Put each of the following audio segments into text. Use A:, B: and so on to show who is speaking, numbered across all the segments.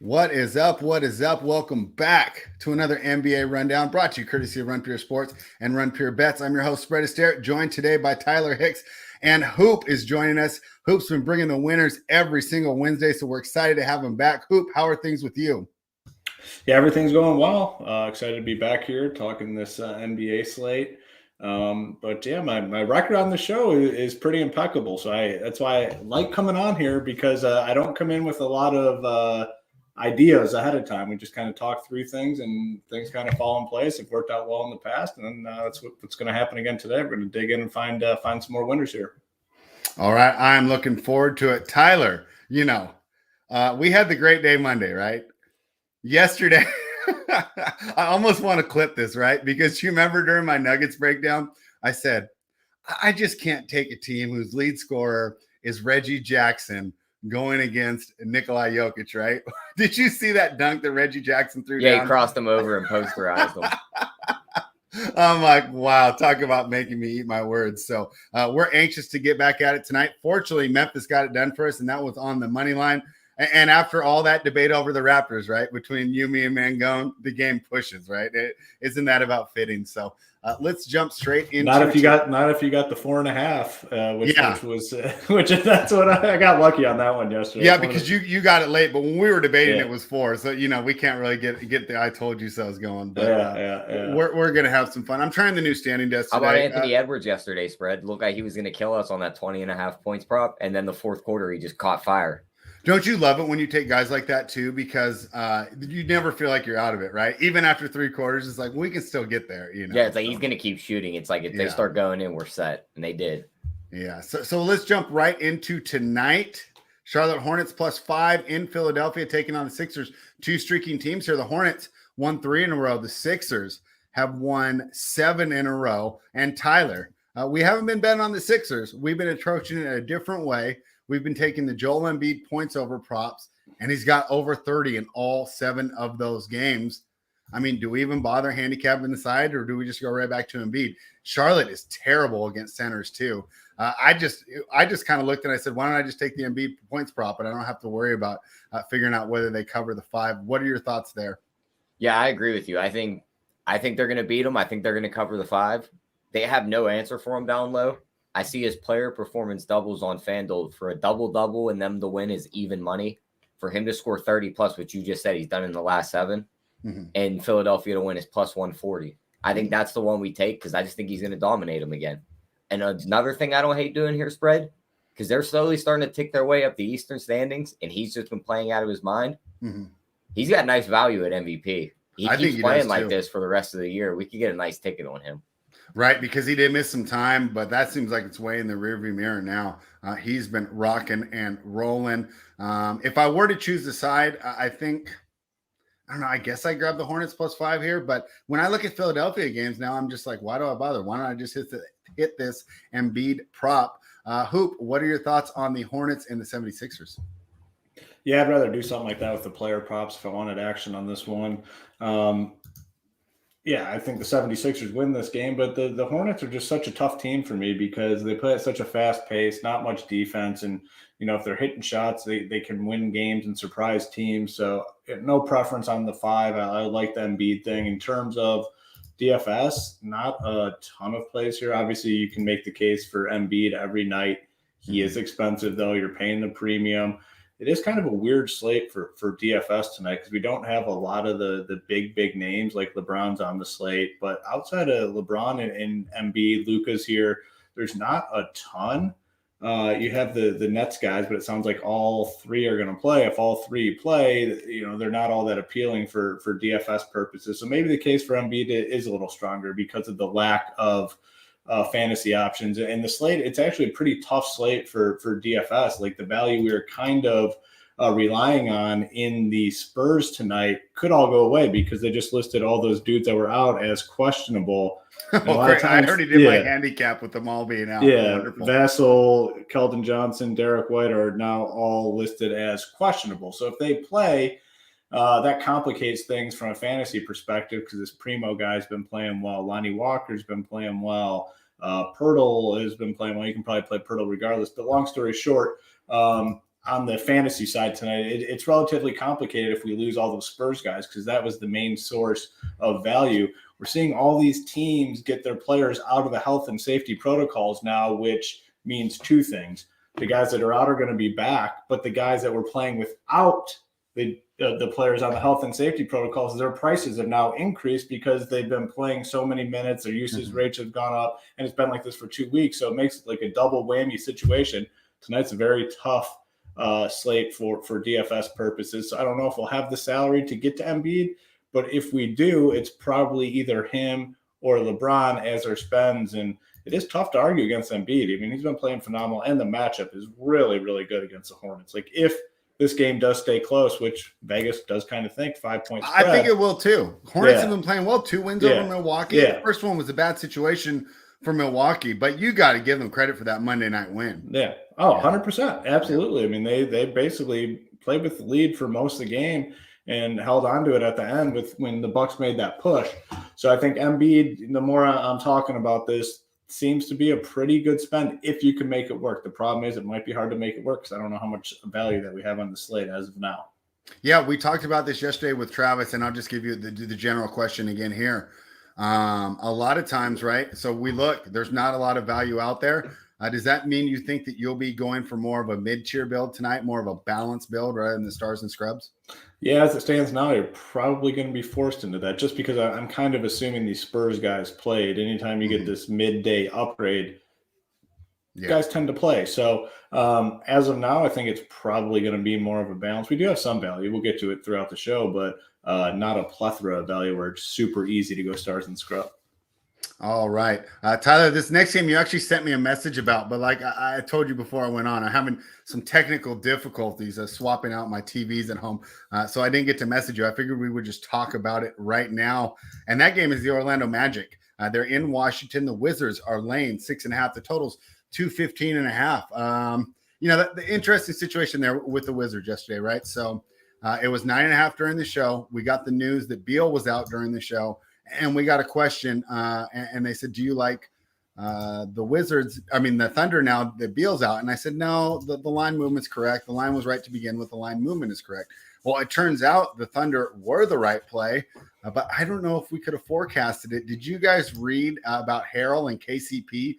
A: What is up? What is up? Welcome back to another NBA Rundown brought to you courtesy of Run Pure Sports and Run Pure Bets. I'm your host, Astaire, joined today by Tyler Hicks and Hoop is joining us. Hoop's been bringing the winners every single Wednesday, so we're excited to have him back. Hoop, how are things with you?
B: Yeah, everything's going well. Excited to be back here talking this NBA slate. But yeah, my record on the show is pretty impeccable. So that's why I like coming on here because I don't come in with a lot of ideas ahead of time. We just kind of talk through things and things kind of fall in place. It worked out well in the past, and that's what's going to happen again today. We're going to dig in and find some more winners here.
A: All right, I'm looking forward to it. Tyler, we had the great day Monday, right? Yesterday, I almost want to clip this, right? Because you remember during my Nuggets breakdown, I said, I just can't take a team whose lead scorer is Reggie Jackson going against Nikolai Jokic, right? Did you see that dunk that Reggie Jackson threw down?
C: Yeah, he crossed him over and posterized him.
A: I'm like, wow, talk about making me eat my words. So we're anxious to get back at it tonight. Fortunately, Memphis got it done for us, and that was on the money line. And after all that debate over the Raptors, right, between you, me, and Mangone, the game pushes, right? Isn't that about fitting? So let's jump straight into.
B: Not if you got the 4.5, which that's what I got lucky on that one yesterday.
A: Yeah, because you got it late, but when we were debating, it was 4. So we can't really get the I told you so's going. But
B: yeah.
A: We're gonna have some fun. I'm trying the new standing desk today.
C: How about Anthony Edwards yesterday spread? Looked like he was gonna kill us on that 20.5 points prop, and then the fourth quarter he just caught fire.
A: Don't you love it when you take guys like that too? Because you never feel like you're out of it, right? Even after 3 quarters, it's like we can still get there.
C: Yeah, it's like he's gonna keep shooting. It's like if they start going in, we're set, and they did.
A: Yeah. So let's jump right into tonight. Charlotte Hornets +5 in Philadelphia, taking on the Sixers. 2 streaking teams here. The Hornets won 3 in a row. The Sixers have won 7 in a row. And Tyler, we haven't been betting on the Sixers. We've been approaching it a different way. We've been taking the Joel Embiid points over props, and he's got over 30 in all 7 of those games. I mean, do we even bother handicapping the side, or do we just go right back to Embiid? Charlotte is terrible against centers too. I just kind of looked and I said, why don't I just take the Embiid points prop, and I don't have to worry about figuring out whether they cover the 5. What are your thoughts there?
C: Yeah, I agree with you. I think they're going to beat them. I think they're going to cover the 5. They have no answer for him down low. I see his player performance doubles on FanDuel for a double-double and them to win is even money. For him to score 30 plus, which you just said he's done in the last 7, and Philadelphia to win is +140. I think that's the one we take because I just think he's going to dominate him again. And another thing I don't hate doing here, spread, because they're slowly starting to tick their way up the Eastern standings, and he's just been playing out of his mind. He's got nice value at MVP. He keeps playing like this for the rest of the year. We could get a nice ticket on him.
A: Right, because he did miss some time, but that seems like it's way in the rearview mirror now. He's been rocking and rolling. If I were to choose the side, I think, I don't know, I guess I grab the Hornets +5 here. But when I look at Philadelphia games now, I'm just like, why do I bother? Why don't I just hit this Embiid prop? Hoop, what are your thoughts on the Hornets and the 76ers?
B: Yeah, I'd rather do something like that with the player props if I wanted action on this one. Yeah, I think the 76ers win this game, but the Hornets are just such a tough team for me because they play at such a fast pace, not much defense. And, if they're hitting shots, they can win games and surprise teams. So no preference on the 5. I like the Embiid thing. In terms of DFS, not a ton of plays here. Obviously, you can make the case for Embiid every night. He is expensive, though. You're paying the premium. It is kind of a weird slate for DFS tonight because we don't have a lot of the big names like LeBron's on the slate. But outside of LeBron and Embiid, Luka's here, there's not a ton. You have the Nets guys, but it sounds like all 3 are going to play. If all 3 play, they're not all that appealing for DFS purposes. So maybe the case for Embiid is a little stronger because of the lack of fantasy options. And the slate, it's actually a pretty tough slate for DFS. Like the value we were kind of relying on in the Spurs tonight could all go away because they just listed all those dudes that were out as questionable.
A: Times, I already did my handicap with them all being out.
B: Yeah, Vassell, Keldon Johnson, Derek White are now all listed as questionable. So if they play, that complicates things from a fantasy perspective because this Primo guy's been playing well. Lonnie Walker's been playing well. Pirtle has been playing well. You can probably play Pirtle regardless. But long story short, on the fantasy side tonight, it's relatively complicated if we lose all those Spurs guys, because that was the main source of value. We're seeing all these teams get their players out of the health and safety protocols now, which means two things. The guys that are out are going to be back, but the guys that were playing without the players on the health and safety protocols, their prices have now increased because they've been playing so many minutes. Their usage rates have gone up, and it's been like this for 2 weeks. So it makes it like a double whammy situation. Tonight's a very tough slate for DFS purposes. So I don't know if we'll have the salary to get to Embiid, but if we do, it's probably either him or LeBron as our spends. And it is tough to argue against Embiid. I mean, he's been playing phenomenal, and the matchup is really, really good against the Hornets. Like, if this game does stay close, which Vegas does kind of think, 5-point spread.
A: I think it will too. Hornets have been playing well. 2 wins over Milwaukee.
B: Yeah.
A: The first one was a bad situation for Milwaukee, but you got to give them credit for that Monday night win.
B: Yeah. Oh, 100%. Absolutely. I mean, they basically played with the lead for most of the game and held on to it at the end when the Bucks made that push. So I think Embiid, the more I'm talking about this, seems to be a pretty good spend if you can make it work. The problem is it might be hard to make it work because I don't know how much value that we have on the slate as of now.
A: Yeah, we talked about this yesterday with Travis, and I'll just give you the general question again here. A lot of times, right? So we look, there's not a lot of value out there. Does that mean you think that you'll be going for more of a mid-tier build tonight, more of a balanced build rather than the stars and scrubs?
B: Yeah, as it stands now, you're probably going to be forced into that just because I'm kind of assuming these Spurs guys played. Anytime you get this midday upgrade, guys tend to play. So as of now, I think it's probably going to be more of a balance. We do have some value. We'll get to it throughout the show, but not a plethora of value where it's super easy to go stars and scrub.
A: All right. Tyler, this next game you actually sent me a message about, but like I told you before I went on, I'm having some technical difficulties swapping out my TVs at home. So I didn't get to message you. I figured we would just talk about it right now. And that game is the Orlando Magic. They're in Washington. The Wizards are laying 6.5. The total's 215.5. The interesting situation there with the Wizards yesterday, right? So it was 9.5 during the show. We got the news that Beal was out during the show. And we got a question, and they said, do you like the Wizards? I mean, the Thunder now that Beal's out. And I said, no, the line movement's correct. The line was right to begin with. The line movement is correct. Well, it turns out the Thunder were the right play, but I don't know if we could have forecasted it. Did you guys read about Harrell and KCP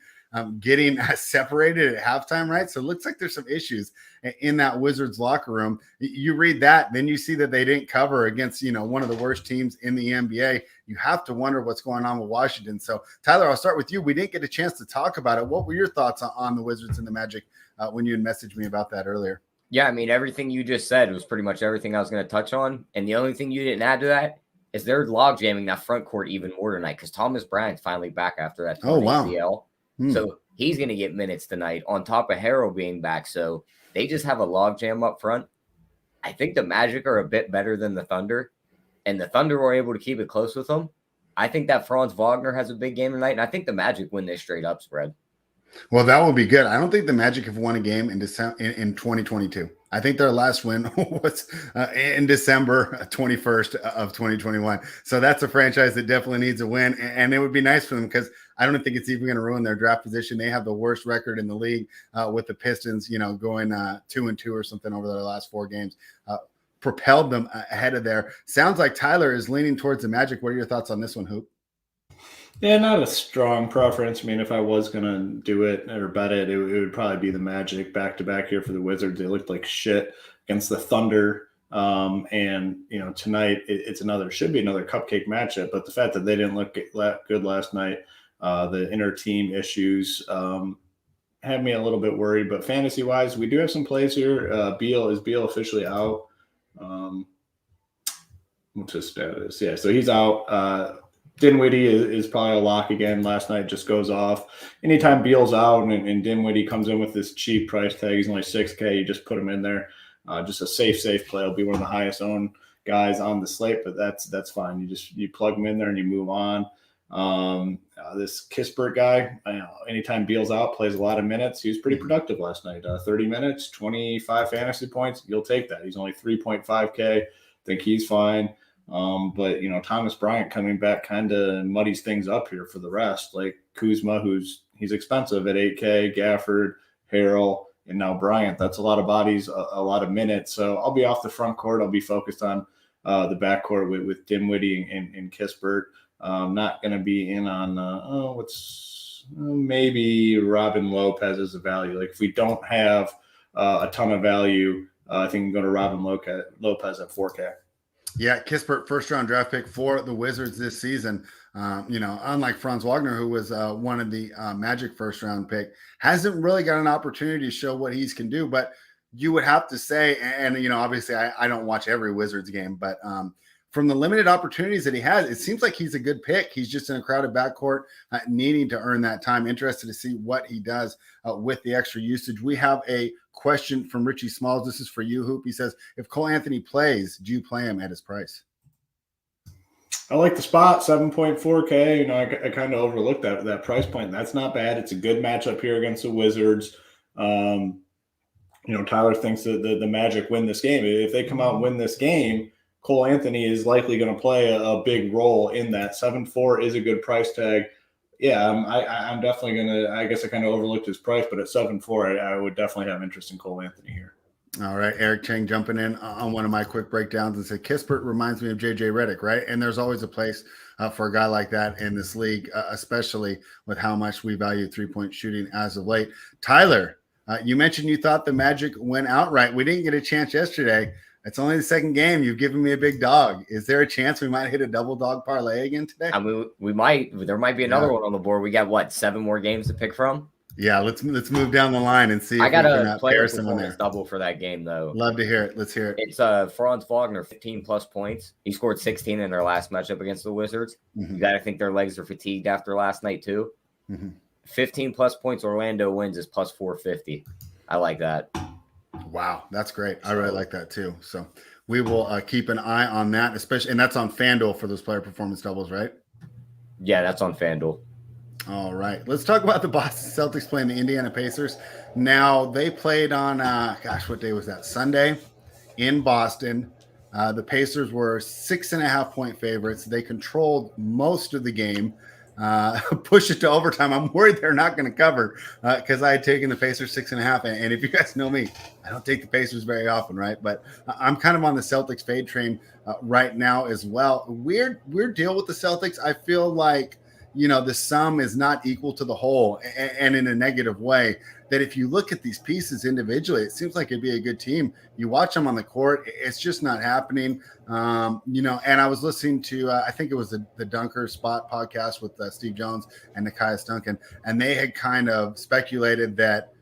A: getting separated at halftime, right? So it looks like there's some issues in that Wizards locker room. You read that, then you see that they didn't cover against, one of the worst teams in the NBA. You have to wonder what's going on with Washington. So, Tyler, I'll start with you. We didn't get a chance to talk about it. What were your thoughts on the Wizards and the Magic when you had messaged me about that earlier?
C: Yeah, I mean, everything you just said was pretty much everything I was going to touch on. And the only thing you didn't add to that is they're log jamming that front court even more tonight because Thomas Bryant's finally back after that ACL. So he's going to get minutes tonight on top of Harrell being back. So they just have a log jam up front. I think the Magic are a bit better than the Thunder, and the Thunder were able to keep it close with them. I think that Franz Wagner has a big game tonight, and I think the Magic win this straight up spread.
A: Well, that would be good. I don't think the Magic have won a game in 2022. I think their last win was in December 21st of 2021. So that's a franchise that definitely needs a win, and it would be nice for them because I don't think it's even going to ruin their draft position. They have the worst record in the league with the Pistons, going 2-2 or something over their last 4 games. Propelled them ahead of there. Sounds like Tyler is leaning towards the Magic. What are your thoughts on this one, Hoop?
B: Yeah, not a strong preference. I mean, if I was going to do it or bet it, it would probably be the Magic back-to-back here for the Wizards. They looked like shit against the Thunder. And, tonight should be another cupcake matchup. But the fact that they didn't look good last night, the inter-team issues had me a little bit worried. But fantasy-wise, we do have some plays here. Is Beal officially out? What's his status? Yeah, so he's out. Dinwiddie is probably a lock again. Last night just goes off. Anytime Beal's out and Dinwiddie comes in with this cheap price tag, he's only $6K. You just put him in there. Just a safe play. He'll be one of the highest owned guys on the slate, but that's fine. You plug him in there and you move on. This Kispert guy, anytime Beal's out, plays a lot of minutes. He was pretty productive last night. 30 minutes, 25 fantasy points. You'll take that. He's only 3.5K. Think he's fine. But Thomas Bryant coming back kind of muddies things up here for the rest. Like Kuzma, he's expensive at $8K, Gafford, Harrell, and now Bryant. That's a lot of bodies, a lot of minutes. So I'll be off the front court. I'll be focused on the backcourt with Dinwiddie and Kispert. Not going to be in on maybe Robin Lopez as a value. Like if we don't have a ton of value, I think we can go to Robin Lopez at 4K.
A: Yeah, Kispert, first-round draft pick for the Wizards this season. Unlike Franz Wagner, who was one of the Magic first-round pick, hasn't really got an opportunity to show what he can do. But you would have to say, and obviously I don't watch every Wizards game, but from the limited opportunities that he has, it seems like he's a good pick. He's just in a crowded backcourt, needing to earn that time. Interested to see what he does with the extra usage. We have a question from Richie Smalls. This is for you, Hoop. He says, if Cole Anthony plays, do you play him at his price?
B: I like the spot, 7.4K. I kind of overlooked that price point. That's not bad. It's a good matchup here against the Wizards. Tyler thinks that the Magic win this game. If they come out and win this game, Cole Anthony is likely going to play a big role in that. 7.4 is a good price tag. Yeah, I'm definitely going to – I guess I kind of overlooked his price, but at 7.4, I would definitely have interest in Cole Anthony here.
A: All right, Eric Chang jumping in on one of my quick breakdowns and said, Kispert reminds me of J.J. Redick, right? And there's always a place for a guy like that in this league, especially with how much we value three-point shooting as of late. Tyler, you mentioned you thought the Magic went outright. We didn't get a chance yesterday. It's only the second game. You've given me a big dog. Is there a chance we might hit a double dog parlay again today?
C: I mean, we might. There might be another one on the board. We got 7 more games to pick from?
A: Yeah, let's move down the line and see.
C: I got a player
A: someone there.
C: Double for that game though.
A: Love to hear it. Let's hear it.
C: It's Franz Wagner, 15 plus points. He scored 16 in their last matchup against the Wizards. You got to think their legs are fatigued after last night too. 15 plus points. Orlando wins is plus 450. I like that.
A: Wow, that's great. I really like that too. So we will keep an eye on that, especially, and that's on FanDuel for those player performance doubles, right?
C: Yeah, that's on FanDuel.
A: All right, let's talk about the Boston Celtics playing the Indiana Pacers. Now they played on, what day was that? Sunday in Boston. The Pacers were 6.5 point favorites. They controlled most of the game. Push it to overtime. I'm worried they're not going to cover because I had taken the Pacers 6.5. And if you guys know me, I don't take the Pacers very often, right? But I'm kind of on the Celtics fade train right now as well. Weird deal with the Celtics. I feel like, the sum is not equal to the whole, and in a negative way. That if you look at these pieces individually, it seems like it'd be a good team. You watch them on the court, it's just not happening. And I was listening to, I think it was the Dunker Spot podcast with Steve Jones and Nekias Duncan, and they had kind of speculated that,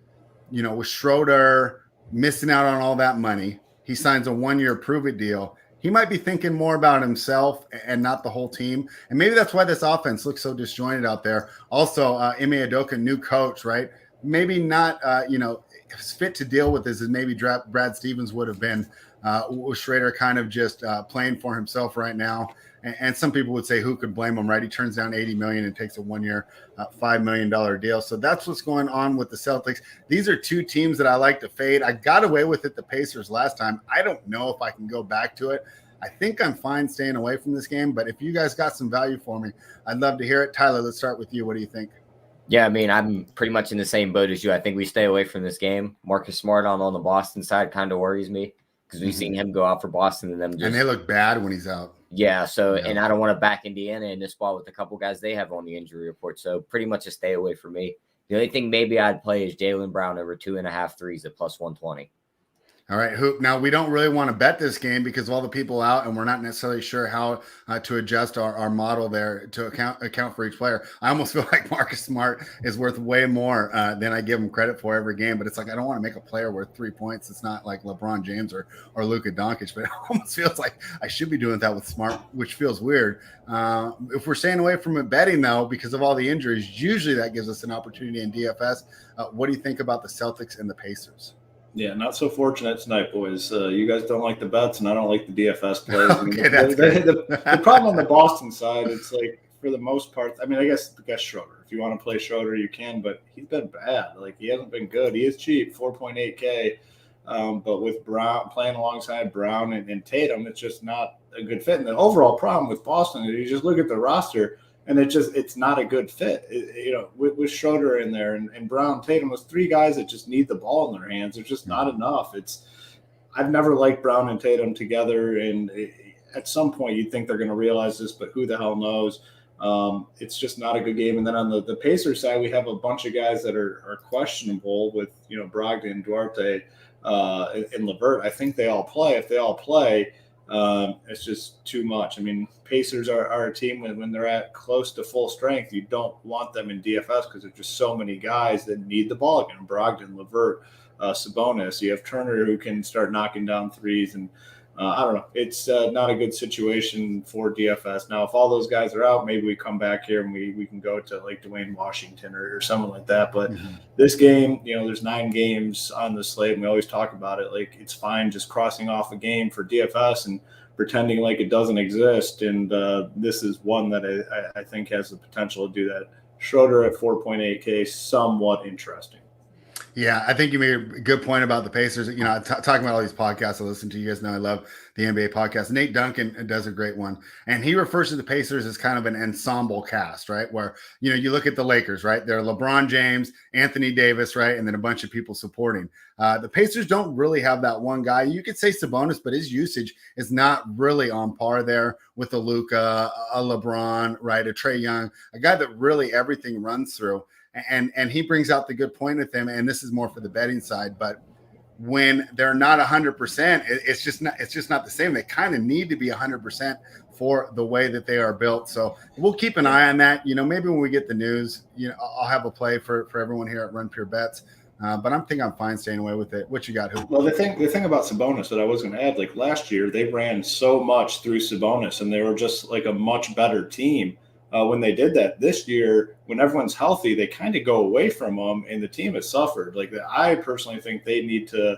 A: with Schroeder missing out on all that money, he signs a 1-year prove-it deal. He might be thinking more about himself and not the whole team. And maybe that's why this offense looks so disjointed out there. Also, Ime Udoka, new coach, right? Maybe not, as fit to deal with this as maybe Brad Stevens would have been. With Schrader kind of just playing for himself right now. And some people would say, who could blame him, right? He turns down $80 million and takes a 1-year, $5 million deal. So that's what's going on with the Celtics. These are two teams that I like to fade. I got away with it the Pacers last time. I don't know if I can go back to it. I think I'm fine staying away from this game. But if you guys got some value for me, I'd love to hear it. Tyler, let's start with you. What do you think?
C: Yeah, I mean, I'm pretty much in the same boat as you. I think we stay away from this game. Marcus Smart on the Boston side kind of worries me because we've seen him go out for Boston and they look
A: bad when he's out.
C: Yeah, and I don't want to back Indiana in this spot with a couple guys they have on the injury report. So pretty much a stay away for me. The only thing maybe I'd play is Jaylen Brown over 2.5 threes at plus 120.
A: All right, Hoop. Now, we don't really want to bet this game because of all the people out, and we're not necessarily sure how to adjust our model there to account for each player. I almost feel like Marcus Smart is worth way more than I give him credit for every game, but it's like I don't want to make a player worth 3 points. It's not like LeBron James or Luka Doncic, but it almost feels like I should be doing that with Smart, which feels weird. If we're staying away from it betting, though, because of all the injuries, usually that gives us an opportunity in DFS. What do you think about the Celtics and the Pacers?
B: Yeah, not so fortunate tonight, boys. You guys don't like the bets, and I don't like the DFS plays.
A: Okay,
B: the problem on the Boston side, it's like for the most part. I mean, I guess Schroeder. If you want to play Schroeder, you can, but he's been bad. Like he hasn't been good. He is cheap, 4.8K. But with Brown playing alongside Brown and Tatum, it's just not a good fit. And the overall problem with Boston is you just look at the roster. And it's not a good fit. With Schroeder in there and Brown, Tatum, those three guys that just need the ball in their hands. It's just not enough. I've never liked Brown and Tatum together, and at some point you'd think they're going to realize this, but who the hell knows? It's just not a good game. And then on the Pacers side, we have a bunch of guys that are questionable with, Brogdon, Duarte, and LeVert. I think they all play. If they all play, it's just too much. I mean, Pacers are a team when they're at close to full strength, you don't want them in DFS because there's just so many guys that need the ball again. Brogdon, LeVert, Sabonis. You have Turner who can start knocking down threes, and I don't know. It's not a good situation for DFS. Now, if all those guys are out, maybe we come back here and we can go to like Dwayne Washington or someone like that. But this game, there's 9 games on the slate, and we always talk about it. Like, it's fine just crossing off a game for DFS and pretending like it doesn't exist. And this is one that I think has the potential to do that. Schroeder at 4.8K, somewhat interesting.
A: Yeah, I think you made a good point about the Pacers. Talking about all these podcasts I listen to, you guys know I love the NBA podcast. Nate Duncan does a great one, and he refers to the Pacers as kind of an ensemble cast, right? Where, you look at the Lakers, right? They're LeBron James, Anthony Davis, right? And then a bunch of people supporting. The Pacers don't really have that one guy. You could say Sabonis, but his usage is not really on par there with a Luka, a LeBron, right? A Trae Young, a guy that really everything runs through. And he brings out the good point with him, and this is more for the betting side. But when they're not 100%, it's just not the same. They kind of need to be 100% for the way that they are built. So we'll keep an eye on that. Maybe when we get the news, I'll have a play for everyone here at Run Pure Bets. But I'm fine staying away with it. What you got, Hoop?
B: Well, the thing about Sabonis that I was going to add, like last year, they ran so much through Sabonis, and they were just like a much better team. When they did that this year, when everyone's healthy, they kind of go away from them, and the team has suffered. Like, I personally think they need to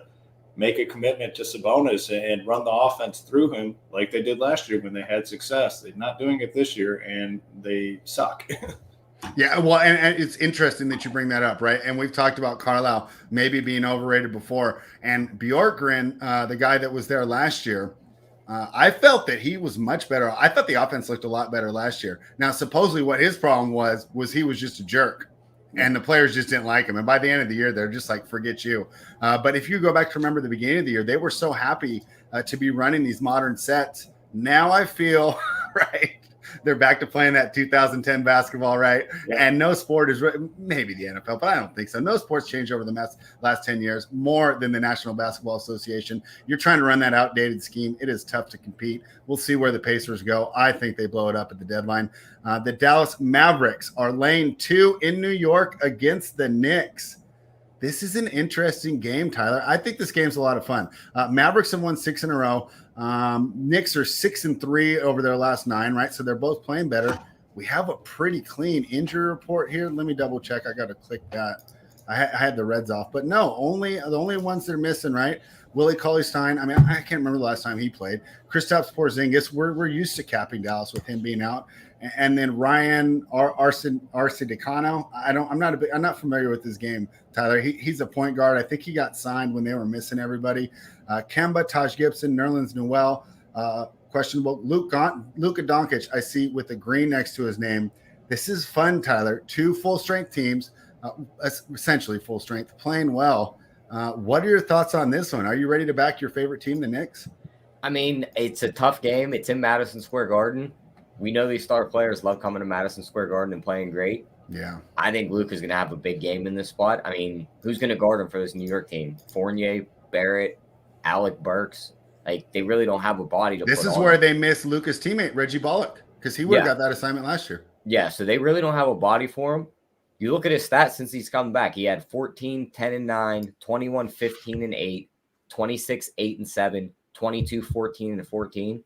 B: make a commitment to Sabonis and run the offense through him like they did last year when they had success. They're not doing it this year, and they suck.
A: Yeah, well, and it's interesting that you bring that up, right? And we've talked about Carlisle maybe being overrated before, and Bjorkgren, the guy that was there last year, I felt that he was much better. I thought the offense looked a lot better last year. Now, supposedly what his problem was he was just a jerk, and the players just didn't like him. And by the end of the year, they're just like, forget you. But if you go back to remember the beginning of the year, they were so happy to be running these modern sets. Now I feel, right, they're back to playing that 2010 basketball, right? Yeah. And no sport is maybe the NFL, but I don't think so. No sports changed over the last 10 years more than the National Basketball Association. You're trying to run that outdated scheme. It is tough to compete. We'll see where the Pacers go. I think they blow it up at the deadline. The Dallas Mavericks are laying 2 in New York against the Knicks. This is an interesting game, Tyler. I think this game's a lot of fun. Mavericks have won 6 in a row. Knicks are 6-3 over their last 9, right? So they're both playing better. We have a pretty clean injury report here. Let me double check. I got to click that. I had the Reds off, but no, the only ones they're missing, right? Willie Cauley-Stein. I mean, I can't remember the last time he played. Kristaps Porzingis. We're used to capping Dallas with him being out. And then Ryan Arcidiacono. I'm not familiar with this game, Tyler. He's a point guard. I think he got signed when they were missing everybody. Kemba, Taj Gibson, Nerlens Noel, questionable. Luka Doncic, I see with the green next to his name. This is fun, Tyler. 2 full-strength teams, essentially full strength, playing well. What are your thoughts on this one? Are you ready to back your favorite team, the Knicks?
C: I mean, it's a tough game. It's in Madison Square Garden. We know these star players love coming to Madison Square Garden and playing great.
A: Yeah.
C: I think Luka's going to have a big game in this spot. I mean, who's going to guard him for this New York team? Fournier, Barrett, Alec Burks. Like, they really don't have a body to
A: This
C: put
A: is
C: on
A: where
C: him.
A: They miss Luka's teammate, Reggie Bullock, because he would have got that assignment last year.
C: Yeah, so they really don't have a body for him. You look at his stats since he's come back. He had 14, 10, and 9, 21, 15, and 8, 26, 8, and 7, 22, 14, and 14.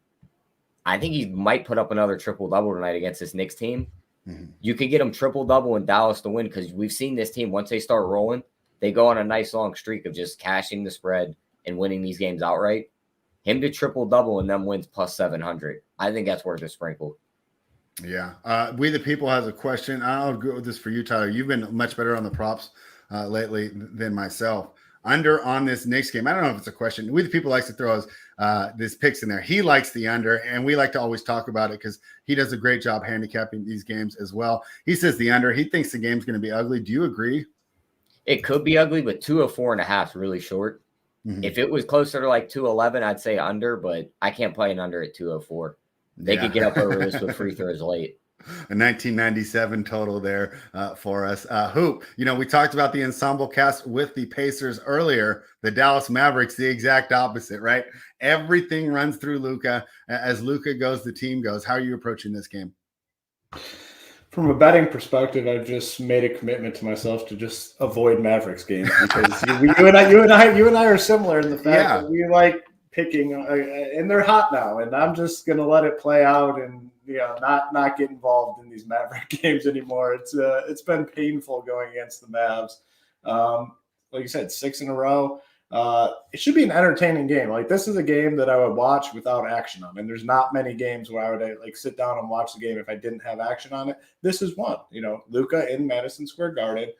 C: I think he might put up another triple-double tonight against this Knicks team. Mm-hmm. You could get him triple-double in Dallas to win because we've seen this team, once they start rolling, they go on a nice long streak of just cashing the spread and winning these games outright. Him to triple-double and them wins plus 700. I think that's worth a sprinkle.
A: Yeah. We the People has a question. I'll go with this for you, Tyler. You've been much better on the props lately than myself. under on this Knicks game. I don't know if it's a question. We the people likes to throw this picks in there. He likes the under, and we like to always talk about it because he does a great job handicapping these games as well. He says the under. He thinks the game's going to be ugly. Do you agree?
C: It could be ugly, but 204.5 is really short. Mm-hmm. If it was closer to like 211, I'd say under, but I can't play an under at 204. They could get up over this with free throws late.
A: A 1997 total there for us. Hoop, we talked about the ensemble cast with the Pacers earlier. The Dallas Mavericks, the exact opposite, right? Everything runs through Luka. As Luka goes, the team goes. How are you approaching this game?
B: From a betting perspective, I've just made a commitment to myself to just avoid Mavericks games because you and I are similar in the fact that we like picking, and they're hot now, and I'm just gonna let it play out and not get involved in these Maverick games anymore. It's been painful going against the Mavs. Like you said, 6 in a row. It should be an entertaining game. Like this is a game that I would watch without action on. And there's not many games where I would like sit down and watch the game if I didn't have action on it. This is one. Luka in Madison Square Garden.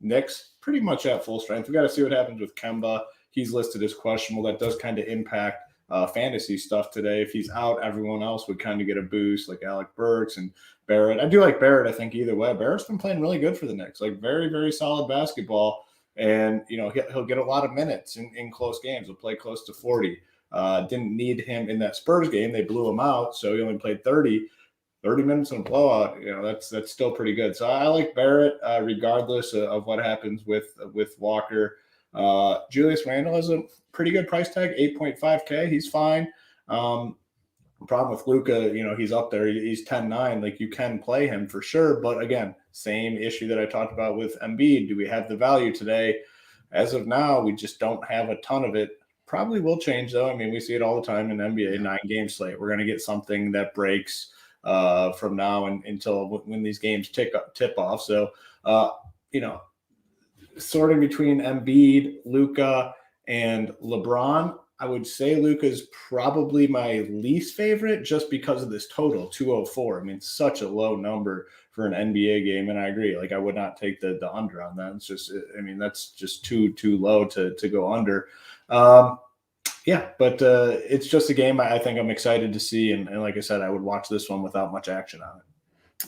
B: Knicks pretty much at full strength. We got to see what happens with Kemba. He's listed as questionable. That does kind of impact fantasy stuff today. If he's out, everyone else would kind of get a boost, like Alec Burks and Barrett. I do like Barrett, I think, either way. Barrett's been playing really good for the Knicks, like very, very solid basketball. And, he'll get a lot of minutes in close games. He'll play close to 40. Didn't need him in that Spurs game. They blew him out, so he only played 30 minutes in a blowout. That's still pretty good. So I like Barrett regardless of what happens with Walker. Julius Randle has a pretty good price tag, 8.5K. He's fine. Problem with Luka, he's up there. He's 10-9. Like you can play him for sure. But again, same issue that I talked about with Embiid. Do we have the value today? As of now, we just don't have a ton of it. Probably will change though. I mean, we see it all the time in NBA 9-game slate. We're going to get something that breaks from now until when these games tip off. So, sorting between Embiid, Luka, and LeBron, I would say Luka is probably my least favorite just because of this total, 204. I mean, it's such a low number for an NBA game, and I agree. Like, I would not take the under on that. It's just, that's just too low to go under. But it's just a game I think I'm excited to see, and like I said, I would watch this one without much action on it.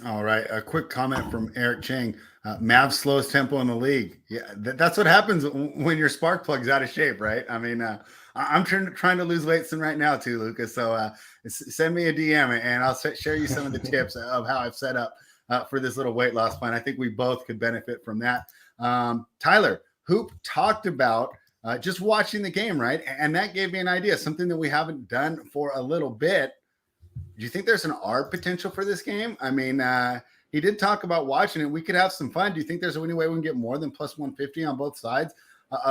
A: All right. A quick comment from Eric Chang. Mavs slowest tempo in the league. Yeah, that's what happens when your spark plug's out of shape, right? I mean, I'm trying to lose weight some right now too, Lucas. So send me a DM and I'll share you some of the tips of how I've set up for this little weight loss plan. I think we both could benefit from that. Tyler, Hoop talked about just watching the game, right? And that gave me an idea, something that we haven't done for a little bit. Do you think there's an ARB potential for this game? I mean, he did talk about watching it. We could have some fun. Do you think there's any way we can get more than plus 150 on both sides?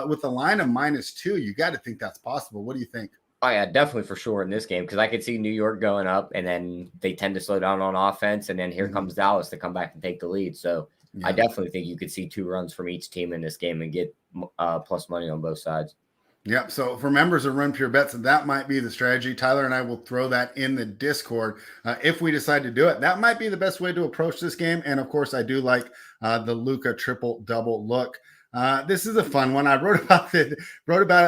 A: With the line of -2, you got to think that's possible. What do you think?
C: Oh, yeah, definitely for sure in this game because I could see New York going up and then they tend to slow down on offense. And then here comes Dallas to come back and take the lead. So I definitely think you could see 2 runs from each team in this game and get plus money on both sides.
A: Yeah, so for members of Run Pure Bets, that might be the strategy. Tyler and I will throw that in the Discord if we decide to do it. That might be the best way to approach this game. And, of course, I do like the Luka triple-double look. This is a fun one. I wrote about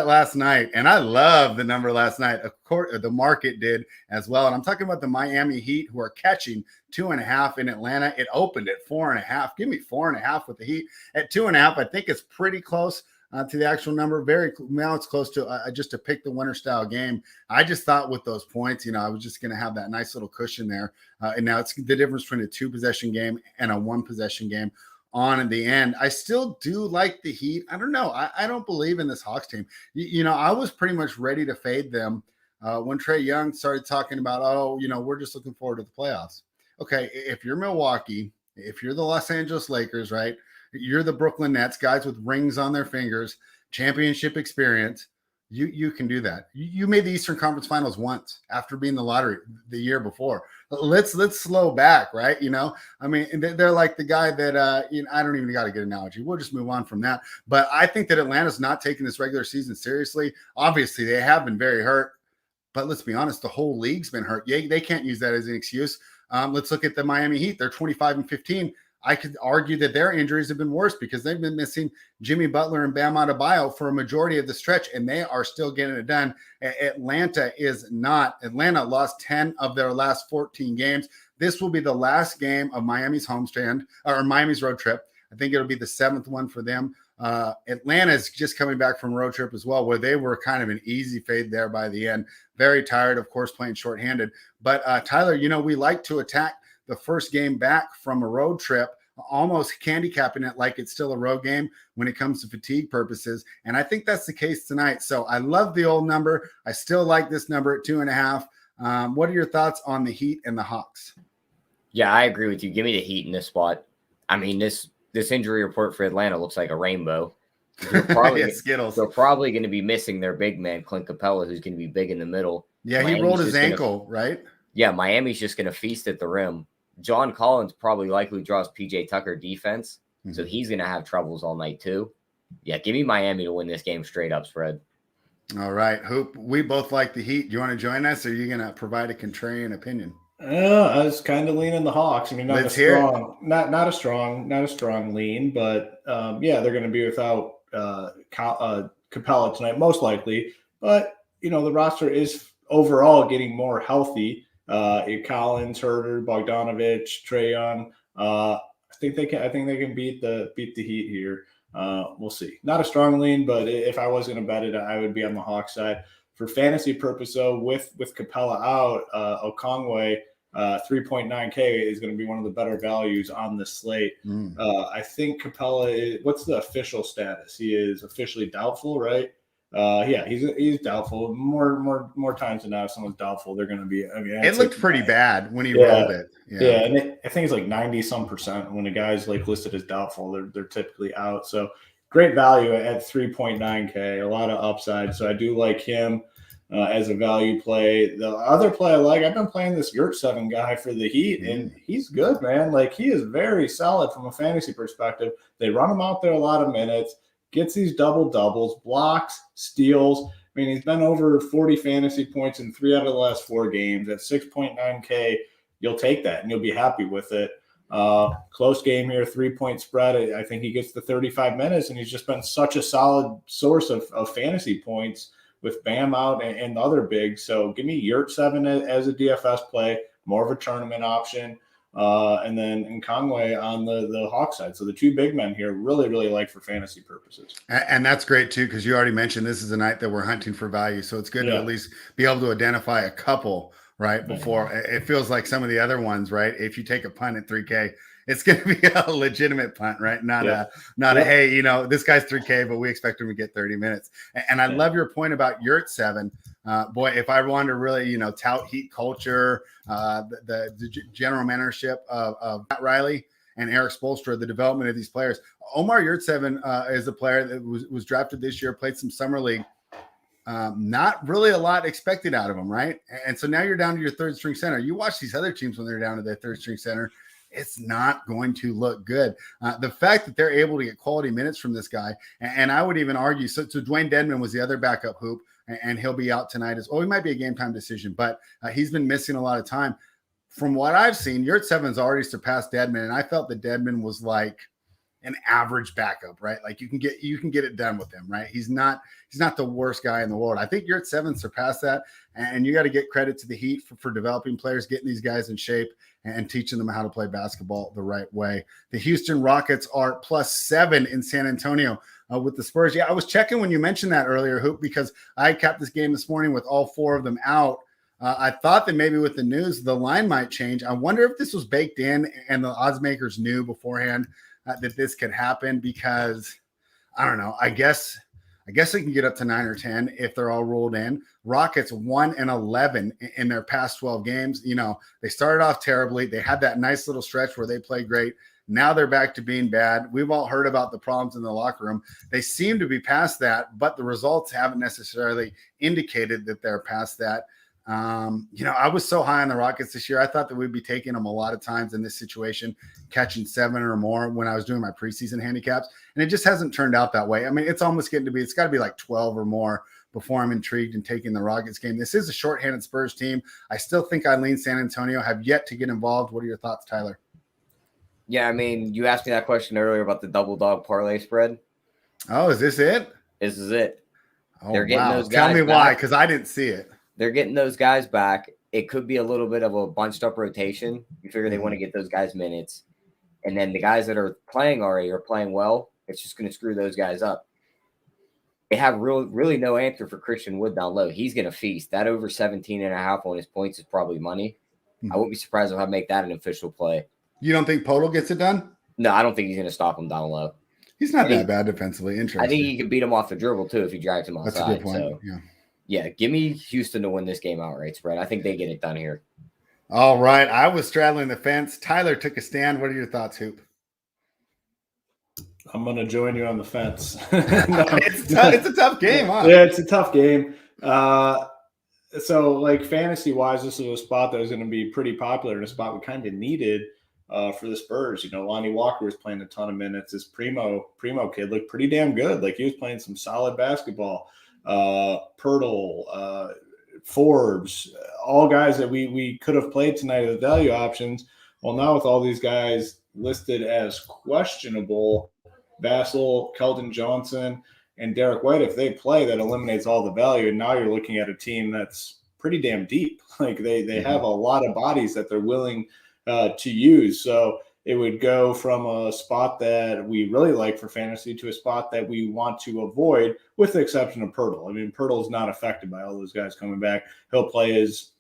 A: it last night, and I love the number last night. Of course, the market did as well. And I'm talking about the Miami Heat, who are catching 2.5 in Atlanta. It opened at 4.5. Give me 4.5 with the Heat. At 2.5, I think it's pretty close to the actual number. Now it's close to just to pick the winner style game. I just thought with those points, I was just going to have that nice little cushion there. And now it's the difference between a 2-possession game and a 1-possession game on in the end. I still do like the Heat. I don't know. I don't believe in this Hawks team. I was pretty much ready to fade them when Trae Young started talking about, we're just looking forward to the playoffs. Okay, if you're Milwaukee, if you're the Los Angeles Lakers, right? You're the Brooklyn Nets, guys with rings on their fingers, championship experience. You can do that. You made the Eastern Conference Finals once after being the lottery the year before. Let's slow back, right? I mean, they're like the guy that I don't even got a good analogy. We'll just move on from that. But I think that Atlanta's not taking this regular season seriously. Obviously, they have been very hurt. But let's be honest, the whole league's been hurt. They can't use that as an excuse. Let's look at the Miami Heat. They're 25-15. I could argue that their injuries have been worse because they've been missing Jimmy Butler and Bam Adebayo for a majority of the stretch, and they are still getting it done. Atlanta is not. Atlanta lost 10 of their last 14 games. This will be the last game of Miami's homestand or Miami's road trip. I think it'll be the 7th one for them. Atlanta is just coming back from a road trip as well, where they were kind of an easy fade there by the end. Very tired, of course, playing shorthanded. But Tyler, we like to attack the first game back from a road trip, almost handicapping it like it's still a road game when it comes to fatigue purposes. And I think that's the case tonight. So I love the old number. I still like this number at 2.5. What are your thoughts on the Heat and the Hawks?
C: Yeah, I agree with you. Give me the Heat in this spot. I mean, this injury report for Atlanta looks like a rainbow. They're probably,
A: Skittles.
C: They're probably going to be missing their big man, Clint Capella, who's going to be big in the middle.
A: Yeah, he rolled his ankle, right?
C: Yeah, Miami's just going to feast at the rim. John Collins probably likely draws PJ Tucker defense, so he's going to have troubles all night too. Yeah, give me Miami to win this game straight up spread.
A: All right, Hoop, we both like the Heat. Do you want to join us, or are you going to provide a contrarian opinion?
B: I was kind of leaning the Hawks. I mean, not a strong lean, but they're going to be without Capella tonight, most likely. But the roster is overall getting more healthy. Collins, Herter, Bogdanovich, Trae Young. I think they can beat the Heat here. We'll see. Not a strong lean, but if I was going to bet it, I would be on the Hawks side. For fantasy purpose, though, with Capella out, Okongwu, 3.9K is going to be one of the better values on the slate. I think Capella what's the official status? He is officially doubtful, right? He's doubtful. More times than not, if someone's doubtful, they're going to be. I mean,
A: it looked pretty bad when he rolled it.
B: Yeah, and I think it's like 90% when a guy's like listed as doubtful, they're typically out. So great value at 3.9K, a lot of upside. So I do like him as a value play. The other play I like, I've been playing this Yurt7 guy for the Heat, and he's good, man. Like, he is very solid from a fantasy perspective. They run him out there a lot of minutes. Gets these double-doubles, blocks, steals. I mean, he's been over 40 fantasy points in 3 out of the last 4 games. At 6.9K, you'll take that, and you'll be happy with it. Close game here, 3-point spread. I think he gets the 35 minutes, and he's just been such a solid source of fantasy points with Bam out and the other bigs. So give me Yurt7 as a DFS play, more of a tournament option. And then Conway on the Hawk side. So the 2 big men here really, really like for fantasy purposes.
A: And that's great too, because you already mentioned this is a night that we're hunting for value. So it's good to at least be able to identify a couple, right? Before it feels like some of the other ones, right? If you take a punt at 3K, it's going to be a legitimate punt, right? Not a, hey, this guy's 3K, but we expect him to get 30 minutes. And I love your point about Yurt7. Boy, if I wanted to really, tout Heat culture, the general mentorship of Pat Riley and Eric Spoelstra, the development of these players. Omar Yurt7 is a player that was drafted this year, played some summer league. Not really a lot expected out of him, right? And so now you're down to your 3rd string center. You watch these other teams when they're down to their 3rd string center. It's not going to look good. The fact that they're able to get quality minutes from this guy, and I would even argue, so Dwayne Dedman was the other backup Hoop, and he'll be out tonight as well. He might be a game time decision, but he's been missing a lot of time. From what I've seen, Yurt7's already surpassed Dedman, and I felt that Dedman was like an average backup, right? Like you can get it done with him, right? He's not the worst guy in the world. I think Yurt7 surpassed that, and you got to get credit to the Heat for developing players, getting these guys in shape and teaching them how to play basketball the right way. The Houston Rockets are +7 in San Antonio with the Spurs. Yeah, I was checking when you mentioned that earlier, Hoop, because I capped this game this morning with all 4 of them out. I thought that maybe with the news, the line might change. I wonder if this was baked in and the odds makers knew beforehand that this could happen, because I don't know. I guess they can get up to 9 or 10 if they're all rolled in. Rockets 1-11 in their past 12 games. They started off terribly. They had that nice little stretch where they played great. Now they're back to being bad. We've all heard about the problems in the locker room. They seem to be past that, but the results haven't necessarily indicated that they're past that. I was so high on the Rockets this year. I thought that we'd be taking them a lot of times in this situation, catching 7 or more when I was doing my preseason handicaps. And it just hasn't turned out that way. I mean, it's almost getting to be, it's got to be like 12 or more before I'm intrigued in taking the Rockets game. This is a shorthanded Spurs team. I still think I lean San Antonio, have yet to get involved. What are your thoughts, Tyler?
C: Yeah, I mean, you asked me that question earlier about the double dog parlay spread.
A: Oh, is this it?
C: This is it.
A: Oh,
C: They're getting
A: wow.
C: those
A: Tell
C: guys
A: me why,
C: back.
A: because I didn't see it.
C: They're getting those guys back. It could be a little bit of a bunched up rotation. You figure they want to get those guys minutes. And then the guys that are playing already are playing well. It's just going to screw those guys up. They have really no answer for Christian Wood down low. He's going to feast. That over 17.5 on his points is probably money. I wouldn't be surprised if I make that an official play.
A: You don't think Podol gets it done?
C: No, I don't think he's going to stop him down low.
A: He's not that bad defensively. Interesting.
C: I think he could beat him off the dribble, too, if he drags him outside.
A: That's a good point.
C: So, yeah, give me Houston to win this game outright spread. I think they get it done here.
A: All right. I was straddling the fence. Tyler took a stand. What are your thoughts, Hoop?
B: I'm going to join you on the fence.
A: It's a tough game, huh?
B: Yeah, it's a tough game. So, like, fantasy-wise, this is a spot that was going to be pretty popular and a spot we kind of needed for the Spurs. You know, Lonnie Walker was playing a ton of minutes. This Primo kid looked pretty damn good. Like, he was playing some solid basketball. Pirtle, Forbes, all guys that we could have played tonight as value options. Well, now with all these guys listed as questionable, Vassell, Keldon Johnson, and Derek White, if they play, that eliminates all the value. And now you're looking at a team that's pretty damn deep. Like they have a lot of bodies that they're willing to use. So it would go from a spot that we really like for fantasy to a spot that we want to avoid, with the exception of Pirtle. I mean, Pirtle is not affected by all those guys coming back. He'll play his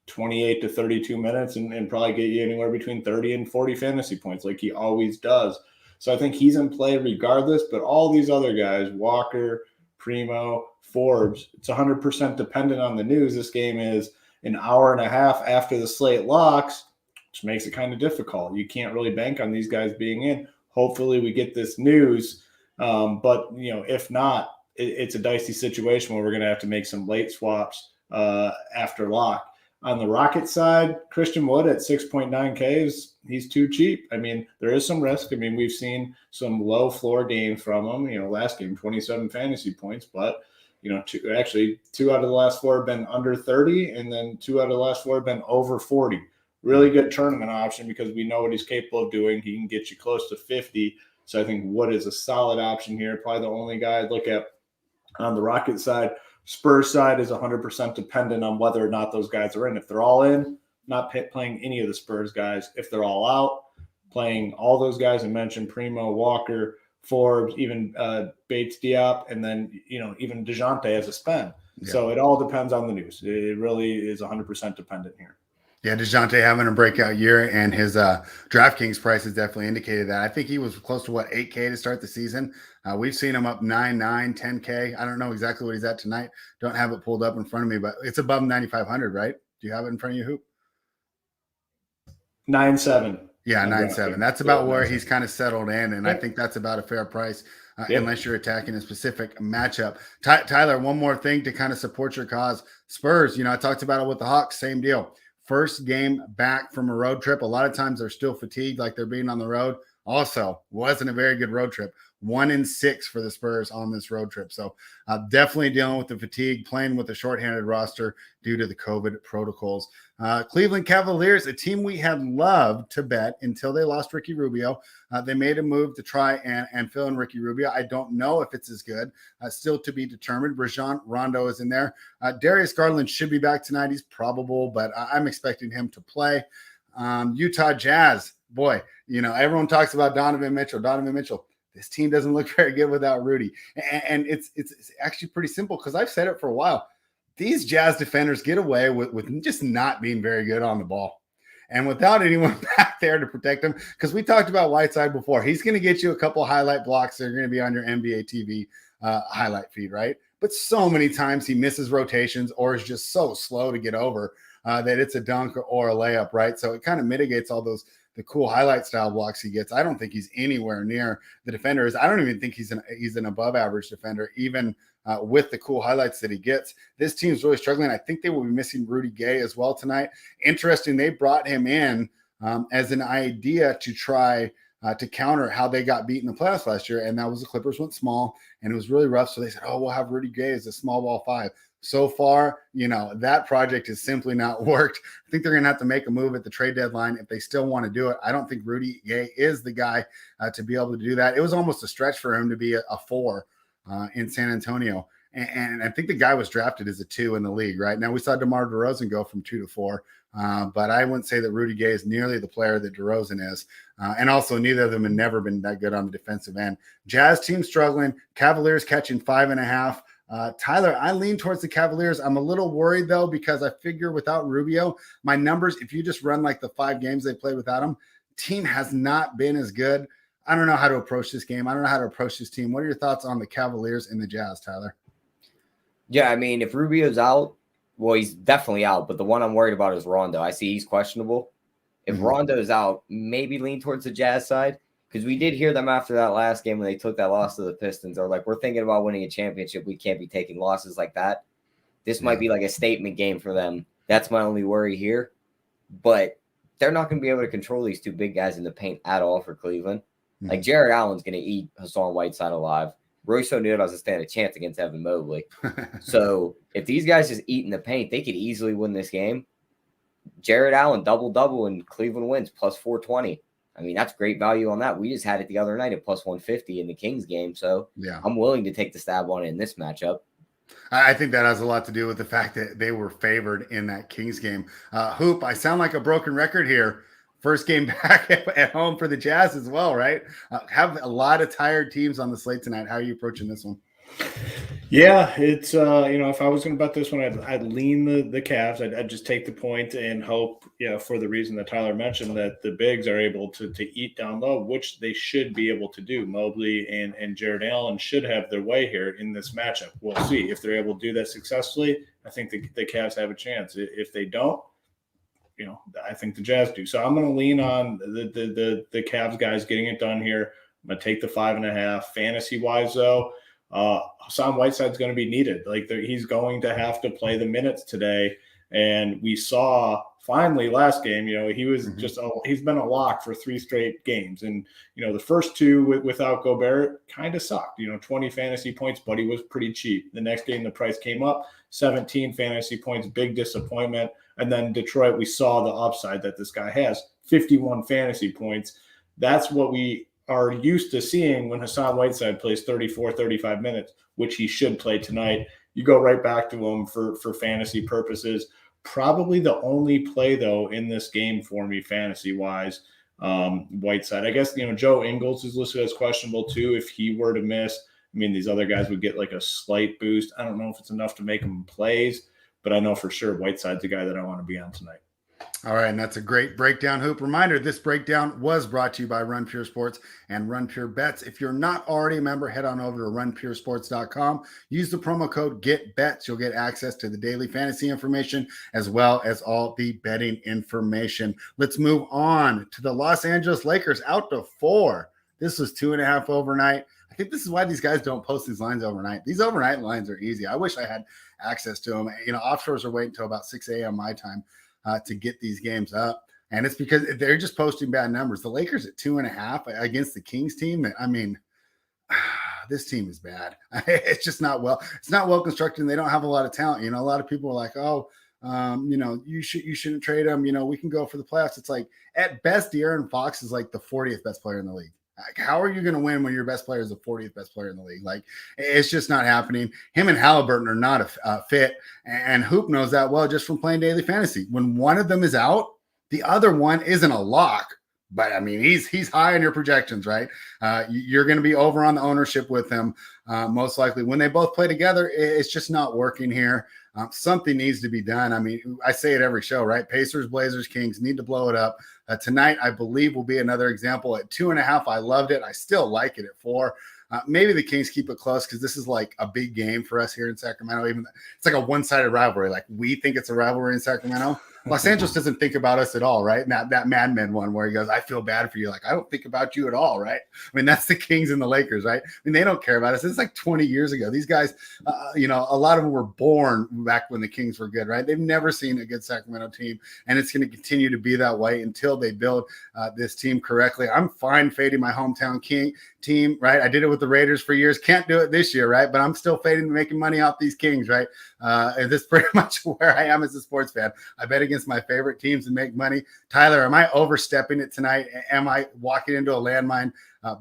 B: 28 to 32 minutes and probably get you anywhere between 30 and 40 fantasy points like he always does. So I think he's in play regardless, but all these other guys, Walker, Primo, Forbes, it's 100% dependent on the news. This game is an hour and a half after the slate locks, which makes it kind of difficult. You can't really bank on these guys being in. Hopefully we get this news, but if not, it's a dicey situation where we're going to have to make some late swaps after lock. On the Rocket side, Christian Wood at 6.9K he's too cheap. I mean, there is some risk. I mean, we've seen some low floor games from him. Last game, 27 fantasy points, but two out of the last four have been under 30, and then 2 out of the last 4 have been over 40. Really good tournament option because we know what he's capable of doing. He can get you close to 50. So I think Wood is a solid option here. Probably the only guy I'd look at on the Rocket side. Spurs side is 100% dependent on whether or not those guys are in. If they're all in, not playing any of the Spurs guys. If they're all out, playing all those guys I mentioned, Primo, Walker, Forbes, even Bates Diop, and then, even DeJounte as a spend. Yeah. So it all depends on the news. It really is 100% dependent here.
A: Yeah, DeJounte having a breakout year, and his DraftKings price has definitely indicated that. I think he was close to, 8K to start the season. We've seen him up 9, 10K. I don't know exactly what he's at tonight. Don't have it pulled up in front of me, but it's above 9,500, right? Do you have it in front of you, Hoop?
B: 9.7.
A: Yeah, 9.7. That's about where he's kind of settled in, and I think that's about a fair price unless you're attacking a specific matchup. Tyler, one more thing to kind of support your cause. Spurs, I talked about it with the Hawks, same deal. First game back from a road trip. A lot of times they're still fatigued, like they're being on the road. Also, wasn't a very good road trip. 1-6 for the Spurs on this road trip. So definitely dealing with the fatigue, playing with a shorthanded roster due to the COVID protocols. Cleveland Cavaliers, a team we have loved to bet until they lost Ricky Rubio. They made a move to try and fill in Ricky Rubio. I don't know if it's as good. Still to be determined. Rajon Rondo is in there. Darius Garland should be back tonight. He's probable, but I'm expecting him to play. Utah Jazz, boy, everyone talks about Donovan Mitchell. This team doesn't look very good without Rudy. And it's actually pretty simple because I've said it for a while. These Jazz defenders get away with just not being very good on the ball. And without anyone back there to protect them, because we talked about Whiteside before, he's going to get you a couple highlight blocks that are going to be on your NBA TV highlight feed, right? But so many times he misses rotations or is just so slow to get over that it's a dunk or a layup, right? So it kind of mitigates all the cool highlight style blocks he gets. I don't think he's anywhere near the defenders. I don't even think he's an above average defender, even with the cool highlights that he gets. This team's really struggling. I think they will be missing Rudy Gay as well tonight. Interesting, they brought him in as an idea to try to counter how they got beat in the playoffs last year, and that was the Clippers went small, and it was really rough. So they said, we'll have Rudy Gay as a small ball 5. so far, that project has simply not worked. I think they're going to have to make a move at the trade deadline if they still want to do it. I don't think Rudy Gay is the guy to be able to do that. It was almost a stretch for him to be a 4 in San Antonio. And I think the guy was drafted as a 2 in the league, right? Now we saw DeMar DeRozan go from 2 to 4, but I wouldn't say that Rudy Gay is nearly the player that DeRozan is. And also neither of them have never been that good on the defensive end. Jazz team struggling, Cavaliers catching 5.5. Tyler, I lean towards the Cavaliers. I'm a little worried though, because I figure without Rubio, my numbers, if you just run like the 5 games they played without him, team has not been as good. I don't know how to approach this game. I don't know how to approach this team. What are your thoughts on the Cavaliers and the Jazz, Tyler?
C: Yeah, I mean, if Rubio's out, well, he's definitely out. But the one I'm worried about is Rondo. I see he's questionable. If Rondo's out, maybe lean towards the Jazz side, because we did hear them after that last game when they took that loss to the Pistons. They're like, we're thinking about winning a championship. We can't be taking losses like that. This might be like a statement game for them. That's my only worry here. But they're not going to be able to control these 2 big guys in the paint at all for Cleveland. Like Jared Allen's going to eat Hassan Whiteside alive. Royce O'Neal doesn't stand a chance against Evan Mobley. So if these guys just eat in the paint, they could easily win this game. Jared Allen, double-double, and Cleveland wins, plus 420. I mean, that's great value on that. We just had it the other night at plus 150 in the Kings game. So I'm willing to take the stab on it in this matchup.
A: I think that has a lot to do with the fact that they were favored in that Kings game. Hoop, I sound like a broken record here. First game back at home for the Jazz as well, right? Have a lot of tired teams on the slate tonight. How are you approaching this one?
B: Yeah, it's if I was going to bet this one, I'd lean the Cavs. I'd just take the point and hope, for the reason that Tyler mentioned, that the bigs are able to eat down low, which they should be able to do. Mobley and Jared Allen should have their way here in this matchup. We'll see if they're able to do that successfully. I think the Cavs have a chance. If they don't, I think the Jazz do. So I'm going to lean on the Cavs guys getting it done here. I'm going to take the 5.5. Fantasy wise, though, Hassan Whiteside's going to be needed. Like he's going to have to play the minutes today. And we saw finally last game, he was he's been a lock for 3 straight games. And, the first 2 without Gobert kind of sucked, 20 fantasy points, but he was pretty cheap. The next game, the price came up, 17 fantasy points, big disappointment. And then Detroit, we saw the upside that this guy has, 51 fantasy points. That's what we are used to seeing when Hassan Whiteside plays 34, 35 minutes, which he should play tonight. You go right back to him for fantasy purposes. Probably the only play, though, in this game for me fantasy-wise, Whiteside. I guess, Joe Ingles is listed as questionable, too. If he were to miss, these other guys would get like a slight boost. I don't know if it's enough to make them plays, but I know for sure Whiteside's the guy that I want to be on tonight.
A: All right, and that's a great breakdown, Hoop. Reminder, this breakdown was brought to you by Run Pure Sports and Run Pure Bets. If you're not already a member, head on over to runpuresports.com. Use the promo code GETBETS. You'll get access to the daily fantasy information as well as all the betting information. Let's move on to the Los Angeles Lakers, out to 4. This was 2.5 overnight. I think this is why these guys don't post these lines overnight. These overnight lines are easy. I wish I had access to them. Offshores are waiting until about 6 a.m. my time to get these games up. And it's because they're just posting bad numbers. The Lakers at 2.5 against the Kings team. This team is bad. It's just not well. It's not well constructed. And they don't have a lot of talent. A lot of people are like, you shouldn't trade them. We can go for the playoffs. It's like at best, De'Aaron Fox is like the 40th best player in the league. How are you going to win when your best player is the 40th best player in the league? Like, it's just not happening. Him and Halliburton are not a fit, and Hoop knows that well just from playing daily fantasy. When one of them is out, the other one isn't a lock, but he's high in your projections, right? You're going to be over on the ownership with him, most likely. When they both play together, it's just not working here. Something needs to be done. I say it every show, right? Pacers, Blazers, Kings need to blow it up. Tonight, I believe, will be another example. At 2.5, I loved it. I still like it at 4. Maybe the Kings keep it close because this is like a big game for us here in Sacramento. Even it's like a one-sided rivalry. Like we think it's a rivalry in Sacramento, Los Angeles doesn't think about us at all, right? And that Mad Men one where he goes, I feel bad for you. Like, I don't think about you at all, right? I mean, that's the Kings and the Lakers, right? I mean, they don't care about us. It's like 20 years ago. These guys, a lot of them were born back when the Kings were good, right? They've never seen a good Sacramento team, and it's going to continue to be that way until they build this team correctly. I'm fine fading my hometown King team, right? I did it with the Raiders for years. Can't do it this year, right? But I'm still fading, making money off these Kings, right? And this is pretty much where I am as a sports fan. I bet against my favorite teams and make money. Tyler, am I overstepping it tonight? Am I walking into a landmine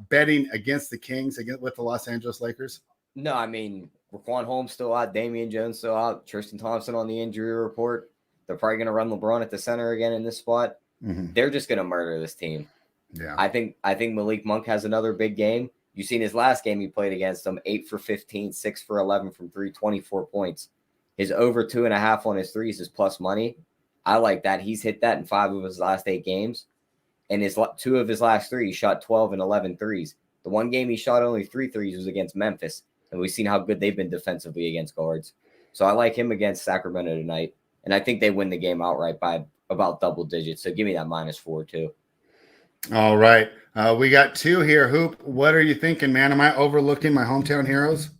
A: betting against the Kings with the Los Angeles Lakers?
C: No, I mean, Raquan Holmes still out, Damian Jones still out, Tristan Thompson on the injury report. They're probably going to run LeBron at the center again in this spot.
A: Mm-hmm.
C: They're just going to murder this team.
A: Yeah,
C: I think Malik Monk has another big game. You've seen his last game he played against them, 8 for 15, 6 for 11 from 3, 24 points. His over 2.5 on his threes is plus money. I like that. He's hit that in 5 of his last 8 games. And 2 of his last 3, he shot 12 and 11 threes. The one game he shot only 3 threes was against Memphis. And we've seen how good they've been defensively against guards. So I like him against Sacramento tonight. And I think they win the game outright by about double digits. So give me that -4 too.
A: All right. We got 2 here. Hoop, what are you thinking, man? Am I overlooking my hometown heroes?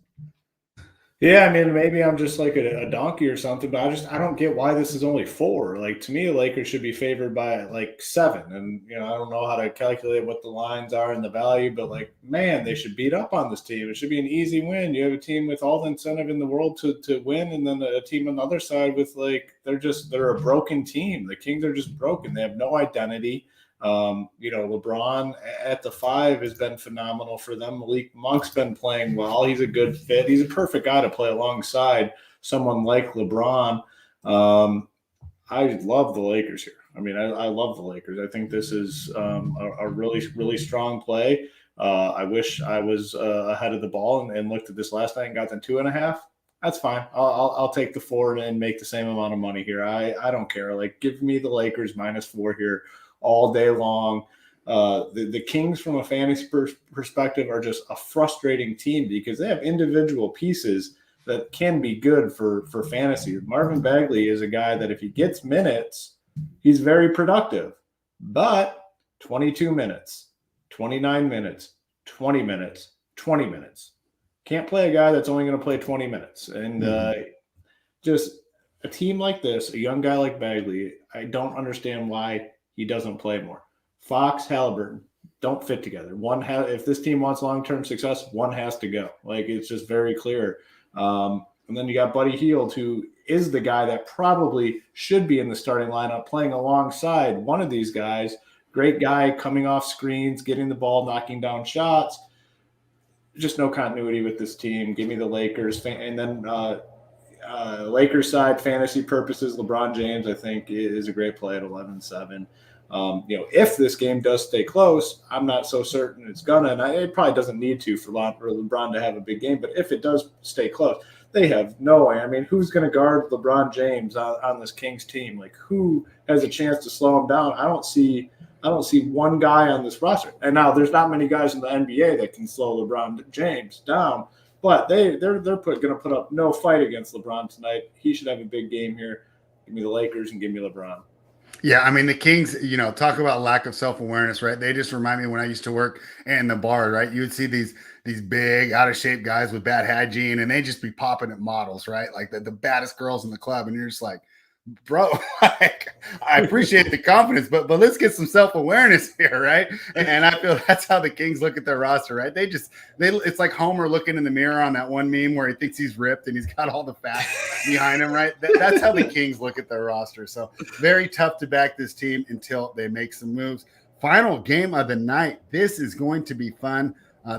B: Yeah, I mean, maybe I'm just like a donkey or something, but I don't get why this is only 4. Like, to me, the Lakers should be favored by like 7. And, I don't know how to calculate what the lines are and the value, but like, man, they should beat up on this team. It should be an easy win. You have a team with all the incentive in the world to win, and then a team on the other side with like, they're a broken team. The Kings are just broken. They have no identity. LeBron at the 5 has been phenomenal for them. Malik Monk's been playing well. He's a good fit. He's a perfect guy to play alongside someone like LeBron. I love the Lakers here. I mean, I love the Lakers. I think this is a really, really strong play. I wish I was ahead of the ball and looked at this last night and got the 2.5. That's fine. I'll take the 4 and make the same amount of money here. I don't care. Like, give me the Lakers -4 here all day long. The Kings, from a fantasy perspective, are just a frustrating team because they have individual pieces that can be good for fantasy. Marvin Bagley is a guy that if he gets minutes, he's very productive. But 22 minutes, 29 minutes, 20 minutes, 20 minutes. Can't play a guy that's only going to play 20 minutes. And just a team like this, a young guy like Bagley, I don't understand why he doesn't play more. Fox, Halliburton don't fit together. If this team wants long-term success, one has to go. Like, it's just very clear. And then you got Buddy Hield, who is the guy that probably should be in the starting lineup playing alongside one of these guys. Great guy coming off screens, getting the ball, knocking down shots. Just no continuity with this team. Give me the Lakers. And then Lakers side, fantasy purposes, LeBron James, I think, is a great play at 11-7. If this game does stay close, I'm not so certain it's gonna, and it probably doesn't need to for LeBron to have a big game. But if it does stay close, they have no way. I mean, who's going to guard LeBron James on this Kings team? Like, who has a chance to slow him down? I don't see one guy on this roster. And now there's not many guys in the NBA that can slow LeBron James down. But they're going to put up no fight against LeBron tonight. He should have a big game here. Give me the Lakers and give me LeBron.
A: Yeah, I mean, the Kings, talk about lack of self-awareness, right? They just remind me when I used to work in the bar, right? You would see these big, out-of-shape guys with bad hygiene, and they just be popping at models, right? Like the baddest girls in the club, and you're just like, bro, like, I appreciate the confidence, but let's get some self-awareness here, right? And I feel that's how the Kings look at their roster, right? It's like Homer looking in the mirror on that one meme where he thinks he's ripped and he's got all the fat behind him, right? That's how the Kings look at their roster. So very tough to back this team until they make some moves. Final game of the night. This is going to be fun.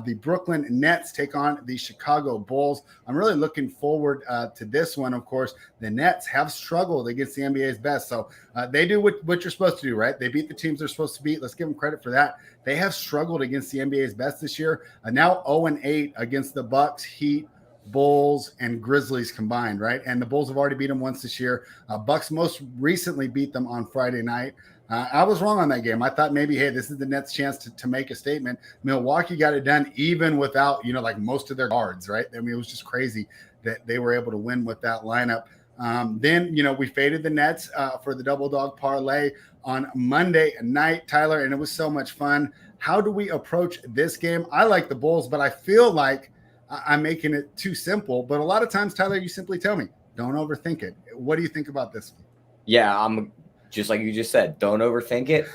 A: The Brooklyn Nets take on the Chicago Bulls. I'm really looking forward to this one. Of course, the Nets have struggled against the NBA's best. So they do what you're supposed to do, right? They beat the teams they're supposed to beat. Let's give them credit for that. They have struggled against the NBA's best this year. Now 0-8 against the Bucks, Heat, Bulls, and Grizzlies combined, right? And the Bulls have already beat them once this year. Bucks most recently beat them on Friday night. I was wrong on that game. I thought maybe, hey, this is the Nets' chance to make a statement. Milwaukee got it done even without, like most of their guards, right? I mean, it was just crazy that they were able to win with that lineup. Then, we faded the Nets for the double dog parlay on Monday night, Tyler, and it was so much fun. How do we approach this game? I like the Bulls, but I feel like I'm making it too simple. But a lot of times, Tyler, you simply tell me, don't overthink it. What do you think about this one?
C: Yeah, I'm just like you just said, don't overthink it.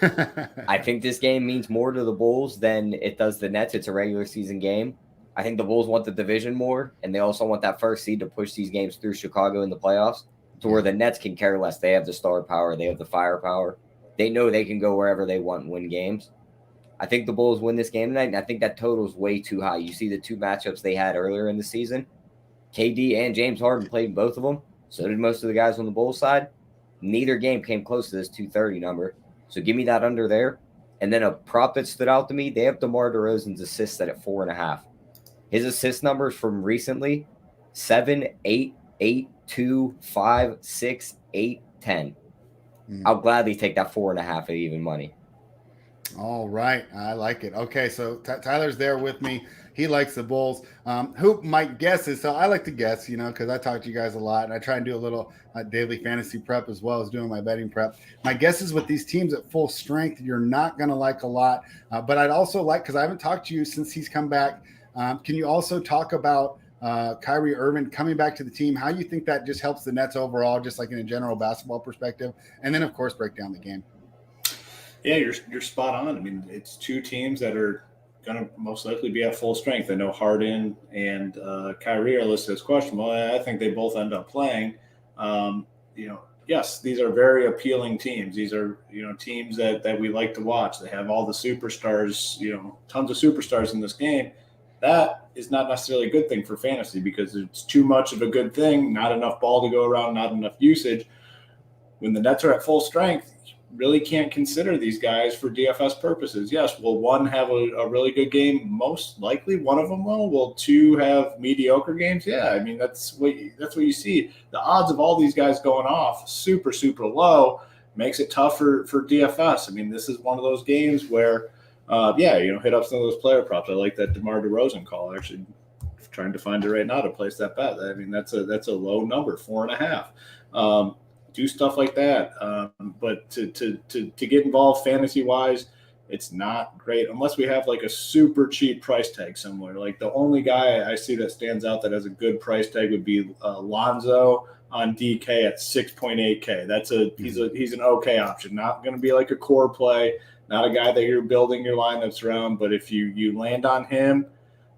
C: I think this game means more to the Bulls than it does the Nets. It's a regular season game. I think the Bulls want the division more, and they also want that first seed to push these games through Chicago in the playoffs to where the Nets can care less. They have the star power. They have the firepower. They know they can go wherever they want and win games. I think the Bulls win this game tonight, and I think that total is way too high. You see the two matchups they had earlier in the season. KD and James Harden played both of them. So did most of the guys on the Bulls side. Neither game came close to this 230 number. So give me that under there. And then a prop that stood out to me, they have DeMar DeRozan's assists set at 4.5. His assist numbers from recently, 7, 8, 8, 2, 5, 6, 8, 10. I'll gladly take that 4.5 at even money.
A: All right. I like it. Okay. So Tyler's there with me. He likes the Bulls. Hoop, my guess is, so I like to guess, because I talk to you guys a lot and I try and do a little daily fantasy prep as well as doing my betting prep. My guess is with these teams at full strength, you're not going to like a lot. But I'd also like, because I haven't talked to you since he's come back. Can you also talk about Kyrie Irving coming back to the team, how you think that just helps the Nets overall, just like in a general basketball perspective? And then, of course, break down the game.
B: Yeah, you're spot on. I mean, it's two teams that are going to most likely be at full strength. I know Harden and Kyrie are listed as questionable. I think they both end up playing. Yes, these are very appealing teams. These are, teams that we like to watch. They have all the superstars, tons of superstars in this game. That is not necessarily a good thing for fantasy because it's too much of a good thing, not enough ball to go around, not enough usage. When the Nets are at full strength, really can't consider these guys for DFS purposes. Yes, will one have a really good game? Most likely one of them will. Will two have mediocre games? Yeah, I mean, that's what you see. The odds of all these guys going off super, super low makes it tough for DFS. I mean, this is one of those games where, hit up some of those player props. I like that DeMar DeRozan call. Actually, trying to find it right now to place that bet. I mean, that's a low number, 4.5. Do stuff like that. But to get involved fantasy wise, it's not great unless we have like a super cheap price tag somewhere. Like the only guy I see that stands out that has a good price tag would be Lonzo on DK at 6.8K. He's an okay option. Not going to be like a core play, not a guy that you're building your lineups around. But if you land on him,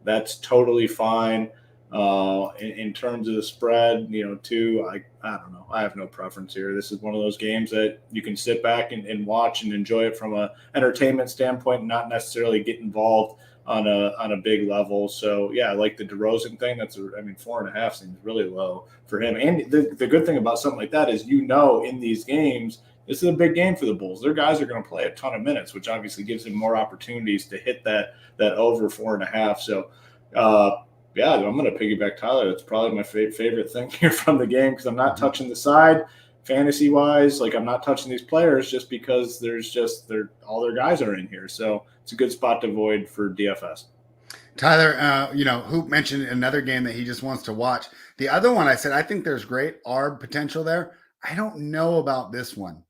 B: that's totally fine. In terms of the spread, too, I don't know. I have no preference here. This is one of those games that you can sit back and watch and enjoy it from a entertainment standpoint, and not necessarily get involved on a big level. So yeah, I like the DeRozan thing. 4.5 seems really low for him. And the good thing about something like that is, in these games, this is a big game for the Bulls. Their guys are going to play a ton of minutes, which obviously gives them more opportunities to hit that over 4.5. So, yeah, I'm going to piggyback Tyler. That's probably my favorite thing here from the game because I'm not touching the side fantasy-wise. Like, I'm not touching these players just because all their guys are in here. So it's a good spot to avoid for DFS.
A: Tyler, Hoop mentioned another game that he just wants to watch. The other one I said, I think there's great ARB potential there. I don't know about this one.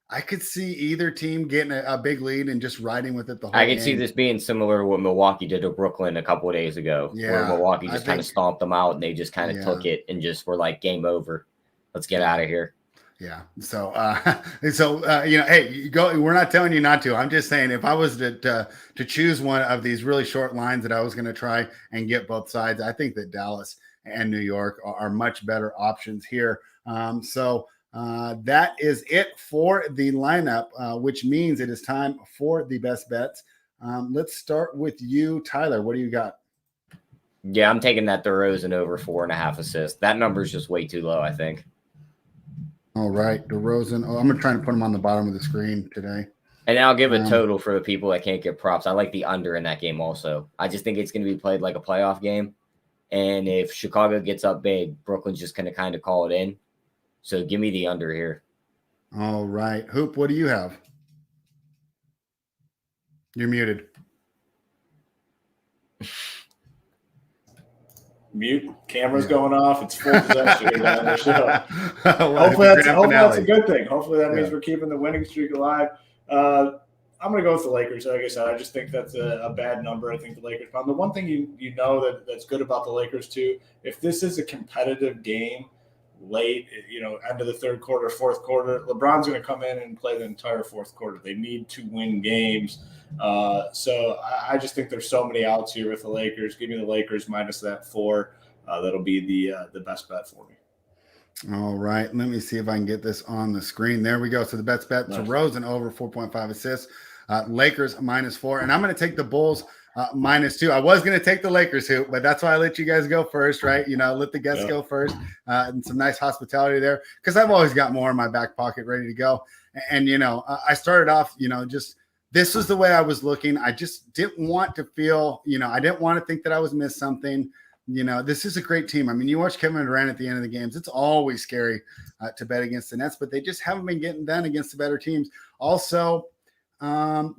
A: I could see either team getting a big lead and just riding with it the whole
C: I could
A: game.
C: see this being similar to what Milwaukee did to Brooklyn a couple of days ago, where Milwaukee just kind of stomped them out and they just kind of took it and just were like, game over. Let's get out of here.
A: Yeah. So, hey, you go. We're not telling you not to. I'm just saying if I was to choose one of these really short lines that I was going to try and get both sides, I think that Dallas and New York are much better options here. That is it for the lineup, which means it is time for the best bets. Let's start with you, Tyler. What do you got?
C: Yeah, I'm taking that DeRozan over 4.5 assists. That number is just way too low, I think.
A: All right, DeRozan. I'm going to try to put him on the bottom of the screen today.
C: And I'll give a total for the people that can't get props. I like the under in that game also. I just think it's going to be played like a playoff game. And if Chicago gets up big, Brooklyn's just going to kind of call it in. So give me the under here.
A: All right. Hoop, what do you have? You're muted.
B: Mute. Camera's going off. It's full disaster here on the show.
A: Well,
B: hopefully that's a good thing. Hopefully that means
A: Yeah.
B: we're keeping the winning streak alive. I'm going to go with the Lakers. Like I said, I just think that's a bad number. I think the Lakers. The one thing you know that's good about the Lakers too, if this is a competitive game late, end of the third quarter, fourth quarter, LeBron's going to come in and play the entire fourth quarter. They need to win games. So I just think there's so many outs here with the Lakers. Give me the Lakers minus that 4. That'll be the best bet for me.
A: All right. Let me see if I can get this on the screen. There we go. So the best bet,
B: Nice.
A: DeRozan over 4.5 assists. Lakers minus 4. And I'm going to take the Bulls minus 2. I was going to take the Lakers hoop, but that's why I let you guys go first, right? Let the guests go first, and some nice hospitality there, because I've always got more in my back pocket ready to go. And, I started off, just this was the way I was looking. I just didn't want to feel, I didn't want to think that I was missed something. This is a great team. I mean, you watch Kevin Durant at the end of the games. It's always scary to bet against the Nets, but they just haven't been getting done against the better teams. Also,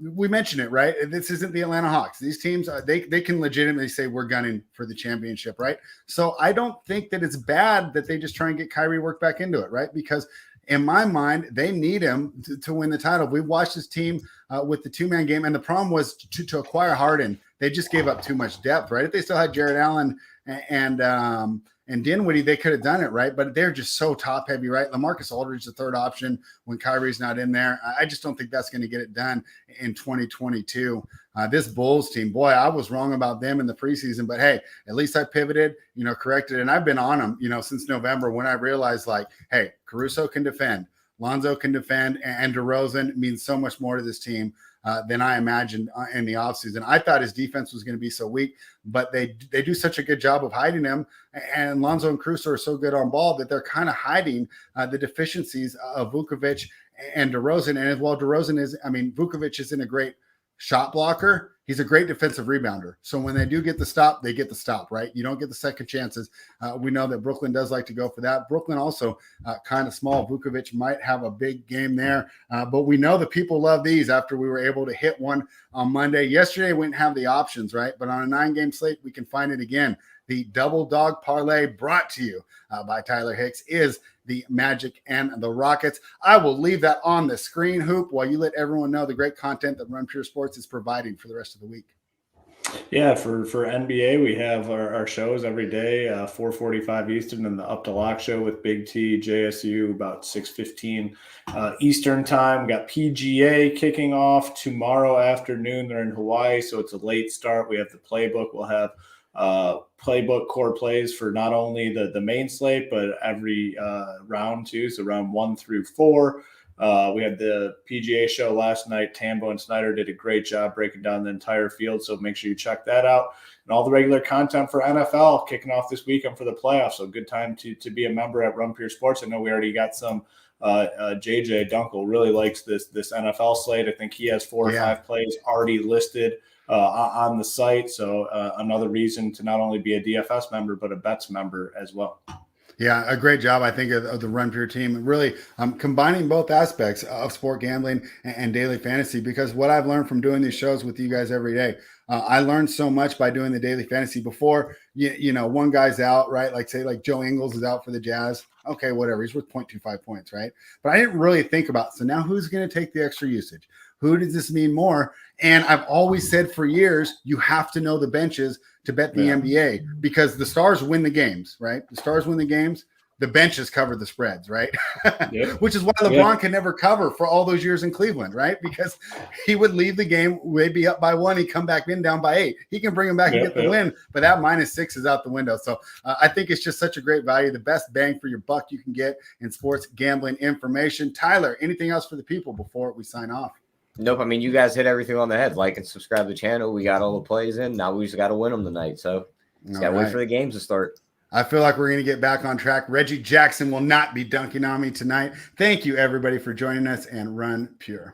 A: we mentioned it, right? This isn't the Atlanta Hawks. These teams, they can legitimately say we're gunning for the championship, right? So I don't think that it's bad that they just try and get Kyrie worked back into it, right? Because in my mind, they need him to win the title. We watched this team with the 2-man game, and the problem was to acquire Harden. They just gave up too much depth, right? If they still had Jared Allen and Dinwiddie, they could have done it, right? But they're just so top heavy, right? LaMarcus Aldridge, the third option when Kyrie's not in there. I just don't think that's going to get it done in 2022. This Bulls team, boy, I was wrong about them in the preseason, but hey, at least I pivoted, corrected, and I've been on them, since November when I realized hey, Caruso can defend, Lonzo can defend, and DeRozan means so much more to this team than I imagined in the offseason. I thought his defense was going to be so weak, but they do such a good job of hiding him. And Lonzo and Caruso are so good on ball that they're kind of hiding the deficiencies of Vucevic and DeRozan. And while Vucevic isn't a great shot blocker, he's a great defensive rebounder. So when they do get the stop, they get the stop, right? You don't get the second chances. We know that Brooklyn does like to go for that. Brooklyn also kind of small. Vucevic might have a big game there, but we know that people love these after we were able to hit one on Monday. Yesterday, we didn't have the options, right? But on a 9-game slate, we can find it again. The double dog parlay brought to you by Tyler Hicks is the Magic and the Rockets. I will leave that on the screen, Hoop, while you let everyone know the great content that Run Pure Sports is providing for the rest of the week.
B: Yeah, for NBA, we have our shows every day, 4:45 Eastern, and the Up to Lock show with Big T, JSU, about 6:15 Eastern time. We got PGA kicking off tomorrow afternoon. They're in Hawaii, so it's a late start. We have the playbook. We'll have playbook core plays for not only the main slate, but every round too. So round 1 through 4. We had the PGA show last night. Tambo and Snyder did a great job breaking down the entire field. So make sure you check that out. And all the regular content for NFL kicking off this weekend for the playoffs. So good time to be a member at Run Pure Sports. I know we already got some JJ Dunkel really likes this NFL slate. I think he has 4 or 5 plays already listed on the site. So another reason to not only be a DFS member, but a Bets member as well.
A: Yeah, a great job, I think, of the Run Pure team, really combining both aspects of sport gambling and daily fantasy, because what I've learned from doing these shows with you guys every day, I learned so much by doing the daily fantasy. Before, one guy's out, right? Like Joe Ingles is out for the Jazz. Okay, whatever. He's worth 0.25 points, right? But I didn't really think about, so now who's going to take the extra usage? Who does this mean more? And I've always said for years, you have to know the benches to bet the NBA, because the stars win the games, right? The stars win the games. The benches cover the spreads, right? Which is why LeBron can never cover for all those years in Cleveland, right? Because he would leave the game, we'd be up by 1, he'd come back in down by 8. He can bring him back and get the win, but that -6 is out the window. So I think it's just such a great value, the best bang for your buck you can get in sports gambling information. Tyler, anything else for the people before we sign off?
C: Nope. I mean, you guys hit everything on the head. Like and subscribe to the channel. We got all the plays in. Now we just got to win them tonight. So just got to wait for the games to start.
A: I feel like we're going to get back on track. Reggie Jackson will not be dunking on me tonight. Thank you, everybody, for joining us, and Run Pure.